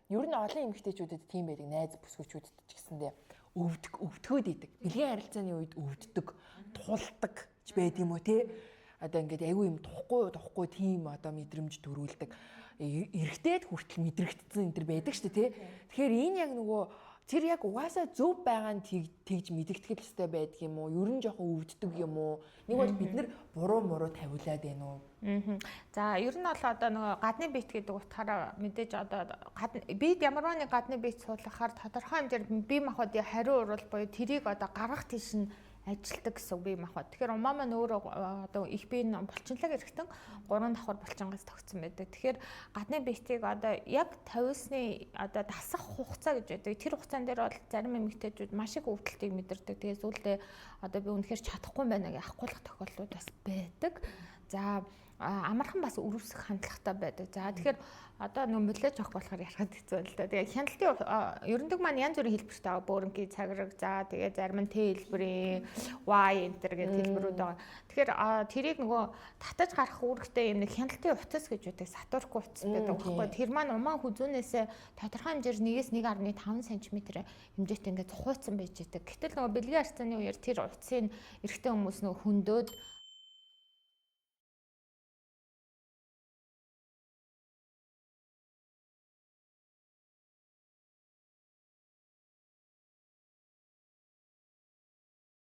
Ер нь олон эмэгтэйчүүдэд тийм байдаг, найз бүсгүүчүүдэд ч гэсэндээ өвдгөөд идэг. Бэлгийн харилцааны үед өвддөг, тулдаг ч байд юм уу те. Одоо ингээд айгүй юм тухгүй тийм одоо мэдрэмж төрүүлдэг. Эрэгтэйд хүртэл мэдрэгдсэн энэ төр байдаг шүү дээ те. Тэгэхээр энэ яг нөгөө тэр яг угаасаа зөв байгаа нь тэгж мэдэгдэх ёстой байдаг юм уу? Ер нь жоохон өвддөг юм уу? Нэг бол бид нар буруу тавиулаад байна уу? За ер нь бол одоо нөгөө гадны биет гэдэг утгаараа мэдээж одоо бид ямар нэг гадны биет суулгахаар тодорхой хэмжээнд бие махбодын хариу урвал буюу тэрийг одоо гаргах тийш нь ажилтдаг гэсэн бие махбод. Тэгэхээр умаа маань өөрөө одоо их биеийн булчинлаг эргэтэн 3 давхар булчингаас тогтсон байдаг. Тэгэхээр гадны биетийг одоо яг тавиулсны одоо дасах хугацаа гэж байдаг. Тэр хугацаан дээр бол зарим эмэгтэйчүүд маш их өвдөлтийг мэдэрдэг. Тэгээд зүйлдээ одоо би үнэхээр чадахгүй байна гэж ахгүййлах тохиолдлууд бас байдаг. За амархан бас өрөвсөх хандлагатай байдаг. За тэгэхээр одоо нөгөө мөлөөж авах болохоор ярахад хэцүү л да. Тэгээ хяналтын ерөндөг маань янз бүрийн хэлбэртэй байгаа. Бөөрөнгийн цаграг, за тэгээ зарим нь Т хэлбэрийн Y энтер гэх хэлбэрүүд байгаа. Тэгэхээр тэрийг нөгөө татаж гарах үүрэгтэй юм нэг хяналтын утас гэж үүдэг. Сатурку утас гэдэг байхгүй. Тэр маань умаа хүзүүнээсээ тодорхой хэмжээр 1-1.5 см хэмжээтэй ингээд хууцсан байж идэг. Гэтэл нөгөө бэлгийн харьцааны үеэр тэр утасыг эрэгтэй хүмүүс нөгөө хөндөд